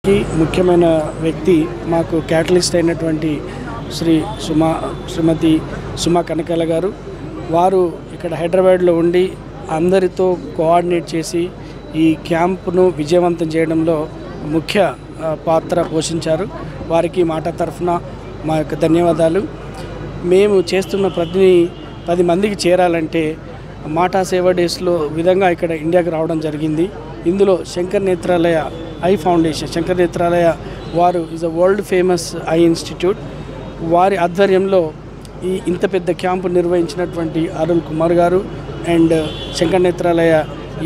ముఖ్యమైన వ్యక్తి మాకు క్యాటలిస్ట్ అయినటువంటి శ్రీమతి సుమా కనకాల గారు. వారు ఇక్కడ హైదరాబాద్లో ఉండి అందరితో కోఆర్డినేట్ చేసి ఈ క్యాంపును విజయవంతం చేయడంలో ముఖ్య పాత్ర పోషించారు. వారికి మాట తరఫున మా యొక్క ధన్యవాదాలు. మేము చేస్తున్న ప్రతి 10 మందికి చేరాలంటే మాటా సేవా డేస్లో విధంగా ఇక్కడ ఇండియాకి రావడం జరిగింది. ఇందులో శంకర్ నేత్రాలయ ఐ ఫౌండేషన్, శంకర్ నేత్రాలయ వారు is a world famous I institute. వారి ఆధ్వర్యంలో ఈ ఇంత పెద్ద క్యాంపు నిర్వహించినటువంటి Arul Kumar garu and Shankar Nethralaya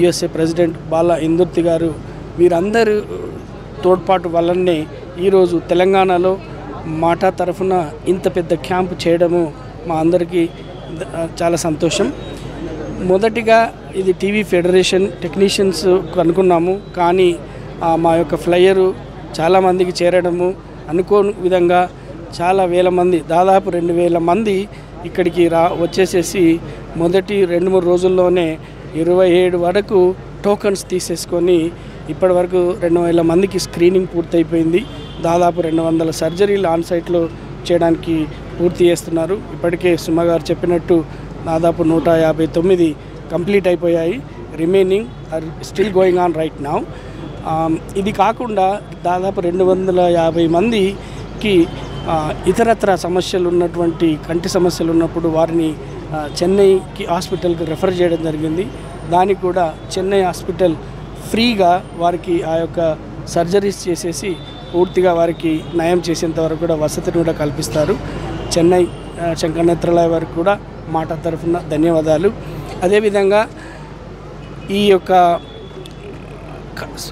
USA president Bala Indurthi garu, వీరందరూ తోడ్పాటు వల్లనే ఈరోజు తెలంగాణలో మాటా తరఫున ఇంత పెద్ద క్యాంపు చేయడము మా అందరికీ చాలా సంతోషం. మొదటిగా ఇది టీవీ ఫెడరేషన్ టెక్నీషియన్స్ అనుకున్నాము, కానీ మా యొక్క ఫ్లైయరు చాలామందికి చేరడము అనుకోని విధంగా చాలా వేల మంది, దాదాపు 2000 మంది ఇక్కడికి వచ్చేసేసి మొదటి 2-3 రోజుల్లోనే 27 వరకు టోకన్స్ తీసేసుకొని ఇప్పటి వరకు 2000 మందికి స్క్రీనింగ్ పూర్తయిపోయింది. దాదాపు 200 సర్జరీలు ఆన్ సైట్లో చేయడానికి పూర్తి చేస్తున్నారు. ఇప్పటికే సుమ గారు చెప్పినట్టు దాదాపు 159 కంప్లీట్ అయిపోయాయి. Remaining are still going on right now. ఇది కాకుండా దాదాపు 250 మందికి ఇతరత్ర సమస్యలు ఉన్నటువంటి కంటి సమస్యలు ఉన్నప్పుడు వారిని చెన్నైకి హాస్పిటల్కి రెఫర్ చేయడం జరిగింది. దానికి కూడా చెన్నై హాస్పిటల్ ఫ్రీగా వారికి ఆ యొక్క సర్జరీస్ చేసేసి పూర్తిగా వారికి నయం చేసేంత వరకు కూడా వసతిని కూడా కల్పిస్తారు. చెన్నై శంకర్ నేత్రాలయ వారికి కూడా మాట తరఫున ధన్యవాదాలు. అదేవిధంగా ఈ యొక్క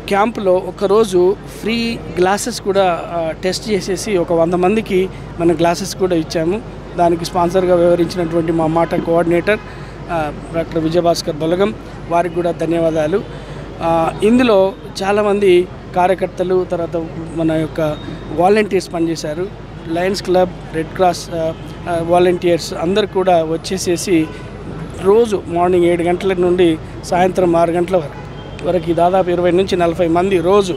క్యాంపులో ఒకరోజు ఫ్రీ గ్లాసెస్ కూడా టెస్ట్ చేసేసి ఒక 100 మందికి మన గ్లాసెస్ కూడా ఇచ్చాము. దానికి స్పాన్సర్గా వ్యవహరించినటువంటి మా మాట కోఆర్డినేటర్ డాక్టర్ విజయభాస్కర్ బలగం, వారికి కూడా ధన్యవాదాలు. ఇందులో చాలామంది కార్యకర్తలు, తర్వాత మన యొక్క వాలంటీర్స్ పనిచేశారు. Lions club, red cross volunteers అందరు కూడా వచ్చేసేసి రోజు మార్నింగ్ 7 గంటల నుండి సాయంత్రం 6 గంటల వరకు దాదాపు 20 నుంచి 40 మంది రోజు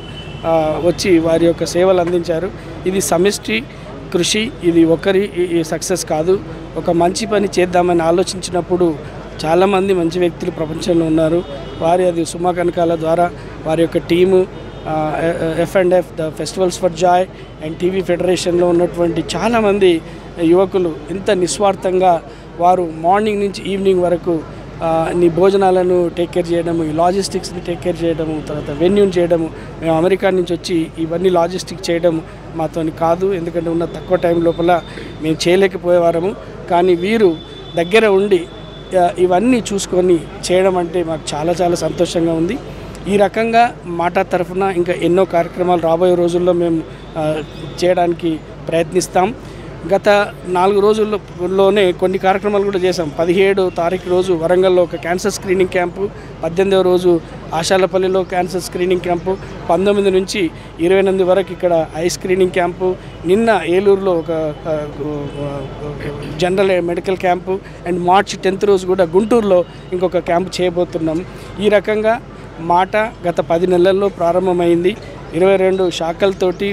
వచ్చి వారి యొక్క సేవలు అందించారు. ఇది సమిష్టి కృషి, ఇది ఒకరి సక్సెస్ కాదు. ఒక మంచి పని చేద్దామని ఆలోచించినప్పుడు చాలామంది మంచి వ్యక్తులు ప్రపంచంలో ఉన్నారు. అది సుమా కనకాల ద్వారా వారి యొక్క team, F&F the festivals for joy and TV ఫెడరేషన్లో ఉన్నటువంటి చాలామంది యువకులు ఇంత నిస్వార్థంగా వారు మార్నింగ్ నుంచి ఈవినింగ్ వరకు నీ భోజనాలను టేక్ కేర్ చేయడము, ఈ లాజిస్టిక్స్ని టేక్ కేర్ చేయడము, తర్వాత వెన్యూని చేయడము. మేము అమెరికా నుంచి వచ్చి ఇవన్నీ లాజిస్టిక్ చేయడం మాతోని కాదు, ఎందుకంటే ఉన్న తక్కువ టైం లోపల మేము చేయలేకపోయేవారము. కానీ వీరు దగ్గర ఉండి ఇవన్నీ చూసుకొని చేయడం అంటే మాకు చాలా చాలా సంతోషంగా ఉంది. ఈ రకంగా మాటా తరఫున ఇంకా ఎన్నో కార్యక్రమాలు రాబోయే రోజుల్లో మేము చేయడానికి ప్రయత్నిస్తాం. గత 4 రోజుల్లోనే కొన్ని కార్యక్రమాలు కూడా చేశాం. 17వ తారీఖు రోజు వరంగల్లో ఒక క్యాన్సర్ స్క్రీనింగ్ క్యాంపు, 18వ రోజు ఆశాలపల్లిలో క్యాన్సర్ స్క్రీనింగ్ క్యాంపు, 19 నుంచి 28 వరకు ఇక్కడ ఐ స్క్రీనింగ్ క్యాంపు, నిన్న ఏలూరులో ఒక general medical camp, and March 10th రోజు కూడా గుంటూరులో ఇంకొక క్యాంపు చేయబోతున్నాం. ఈ రకంగా మాట గత 10 నెలల్లో ప్రారంభమైంది. 22 శాఖలతోటి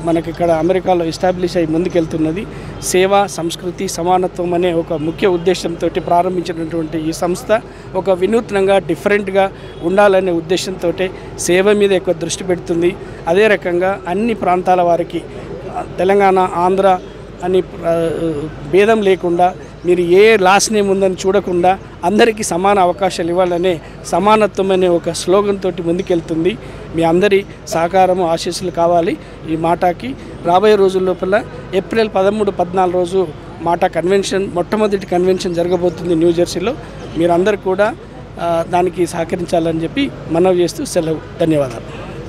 మనకి ఇక్కడ అమెరికాలో ఎస్టాబ్లిష్ అయ్యి ముందుకెళ్తున్నది. సేవ, సంస్కృతి, సమానత్వం అనే ఒక ముఖ్య ఉద్దేశంతో ప్రారంభించినటువంటి ఈ సంస్థ ఒక వినూత్నంగా డిఫరెంట్గా ఉండాలనే ఉద్దేశంతో సేవ మీద ఎక్కువ దృష్టి పెడుతుంది. అదే రకంగా అన్ని ప్రాంతాల వారికి తెలంగాణ, ఆంధ్ర అని భేదం లేకుండా, మీరు ఏ లాస్ట్ నేమ్ ఉందని చూడకుండా అందరికీ సమాన అవకాశాలు ఇవ్వాలనే సమానత్వం అనే ఒక స్లోగన్ తోటి ముందుకెళ్తుంది. మీ అందరి సహకారము, ఆశీస్సులు కావాలి. ఈ మాటాకి రాబోయే రోజుల లోపల ఏప్రిల్ 13-14 రోజు మాటా కన్వెన్షన్, మొట్టమొదటి కన్వెన్షన్ జరగబోతుంది న్యూజెర్సీలో. మీరందరూ కూడా దానికి సహకరించాలని చెప్పి మనవి చేస్తూ సెలవు. ధన్యవాదాలు.